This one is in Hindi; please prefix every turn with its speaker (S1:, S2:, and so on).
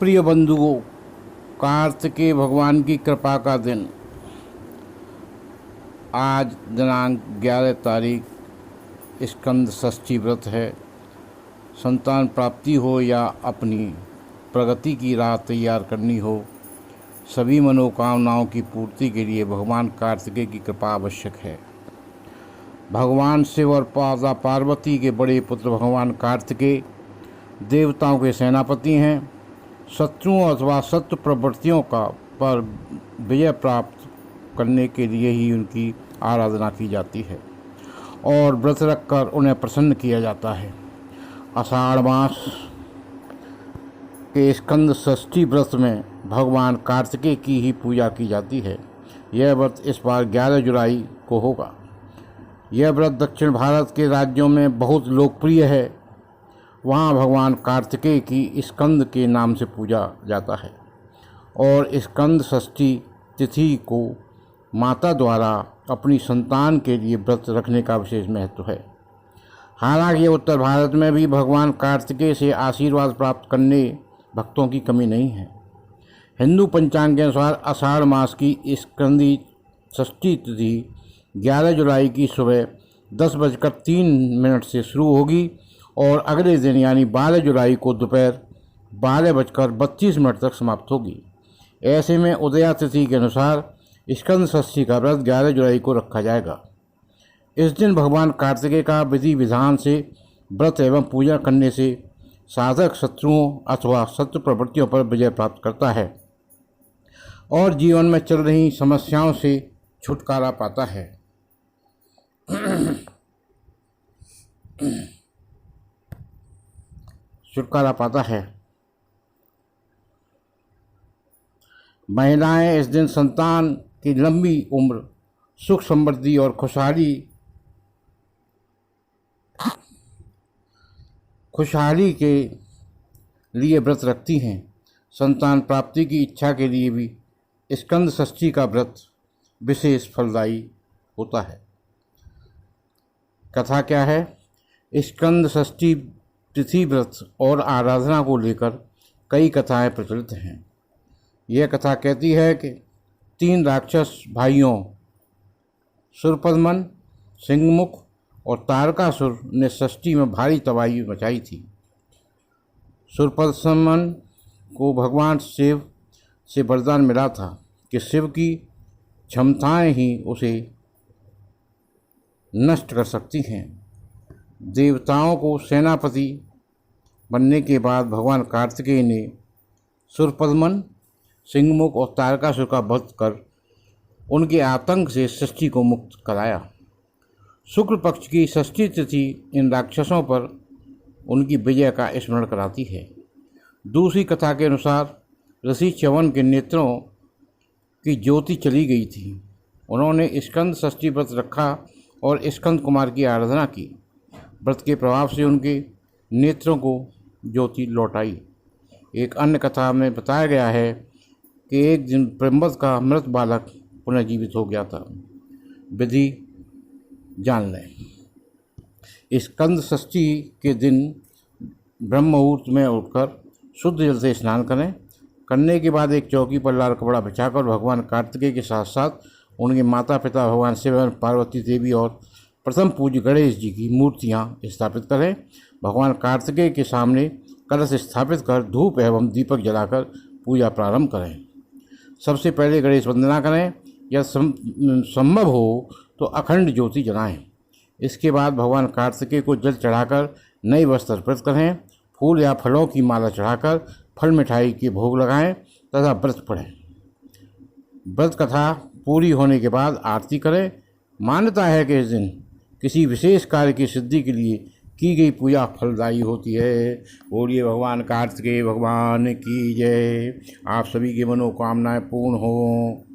S1: प्रिय बंधुओं, कार्तिकेय भगवान की कृपा का दिन आज दिनांक 11 तारीख स्कंद षष्ठी व्रत है। संतान प्राप्ति हो या अपनी प्रगति की राह तैयार करनी हो, सभी मनोकामनाओं की पूर्ति के लिए भगवान कार्तिकेय की कृपा आवश्यक है। भगवान शिव और माता पार्वती के बड़े पुत्र भगवान कार्तिकेय देवताओं के सेनापति हैं। शत्रुओं अथवा शत्रु प्रवृत्तियों का पर विजय प्राप्त करने के लिए ही उनकी आराधना की जाती है और व्रत रखकर उन्हें प्रसन्न किया जाता है। आषाढ़ मास के स्कंद षष्ठी व्रत में भगवान कार्तिकेय की ही पूजा की जाती है। यह व्रत इस बार 11 जुलाई को होगा। यह व्रत दक्षिण भारत के राज्यों में बहुत लोकप्रिय है। वहाँ भगवान कार्तिकेय की स्कंद के नाम से पूजा जाता है और स्कंद षष्ठी तिथि को माता द्वारा अपनी संतान के लिए व्रत रखने का विशेष महत्व है। हालांकि उत्तर भारत में भी भगवान कार्तिकेय से आशीर्वाद प्राप्त करने भक्तों की कमी नहीं है। हिंदू पंचांग के अनुसार आषाढ़ मास की स्कंदी षष्ठी तिथि 11 जुलाई की सुबह 10:03 से शुरू होगी और अगले दिन यानी 12 जुलाई को दोपहर 12:32 तक समाप्त होगी। ऐसे में उदया तिथि के अनुसार स्कंद षष्ठी का व्रत 11 जुलाई को रखा जाएगा। इस दिन भगवान कार्तिकेय का विधि विधान से व्रत एवं पूजा करने से साधक शत्रुओं अथवा शत्रु प्रवृत्तियों पर विजय प्राप्त करता है और जीवन में चल रही समस्याओं से छुटकारा पाता है। महिलाएं इस दिन संतान की लंबी उम्र, सुख समृद्धि और खुशहाली के लिए व्रत रखती हैं। संतान प्राप्ति की इच्छा के लिए भी स्कंद षष्ठी का व्रत विशेष फलदायी होता है। कथा क्या है? स्कंद षष्ठी तिथि व्रत और आराधना को लेकर कई कथाएं प्रचलित हैं। यह कथा कहती है कि 3 राक्षस भाइयों शूरपद्मन, सिंहमुख और तारकासुर ने षष्ठी में भारी तबाही मचाई थी। शूरपद्मन को भगवान शिव से वरदान मिला था कि शिव की क्षमताएं ही उसे नष्ट कर सकती हैं। देवताओं को सेनापति बनने के बाद भगवान कार्तिकेय ने शूरपद्मन, सिंहमुख और तारकासुर का वध कर उनके आतंक से षष्ठी को मुक्त कराया। शुक्ल पक्ष की षष्ठी तिथि इन राक्षसों पर उनकी विजय का स्मरण कराती है। दूसरी कथा के अनुसार ऋषि च्यवन के नेत्रों की ज्योति चली गई थी। उन्होंने स्कंद षष्ठी व्रत रखा और स्कंद कुमार की आराधना की। व्रत के प्रभाव से उनके नेत्रों को ज्योति लौट आई। एक अन्य कथा में बताया गया है कि एक दिन ब्रह्मद का मृत बालक पुनर्जीवित हो गया था। विधि जान लें। स्कंद षष्ठी के दिन ब्रह्म मुहूर्त में उठकर शुद्ध जल से स्नान करें। करने के बाद एक चौकी पर लाल कपड़ा बिछाकर भगवान कार्तिकेय के साथ साथ उनके माता पिता भगवान शिव एवं पार्वती देवी और प्रथम पूज्य गणेश जी की मूर्तियां स्थापित करें। भगवान कार्तिकेय के सामने कलश स्थापित कर धूप एवं दीपक जलाकर पूजा प्रारंभ करें। सबसे पहले गणेश वंदना करें या संभव हो तो अखंड ज्योति जलाएं। इसके बाद भगवान कार्तिकेय को जल चढ़ाकर नए वस्त्र अर्पित करें। फूल या फलों की माला चढ़ाकर फल मिठाई के भोग लगाएं तथा व्रत पढ़ें। व्रत कथा पूरी होने के बाद आरती करें। मान्यता है कि इस दिन किसी विशेष कार्य की सिद्धि के लिए की गई पूजा फलदायी होती है। बोलिए भगवान कार्तिकेय भगवान की जय। आप सभी की मनोकामनाएं पूर्ण हो।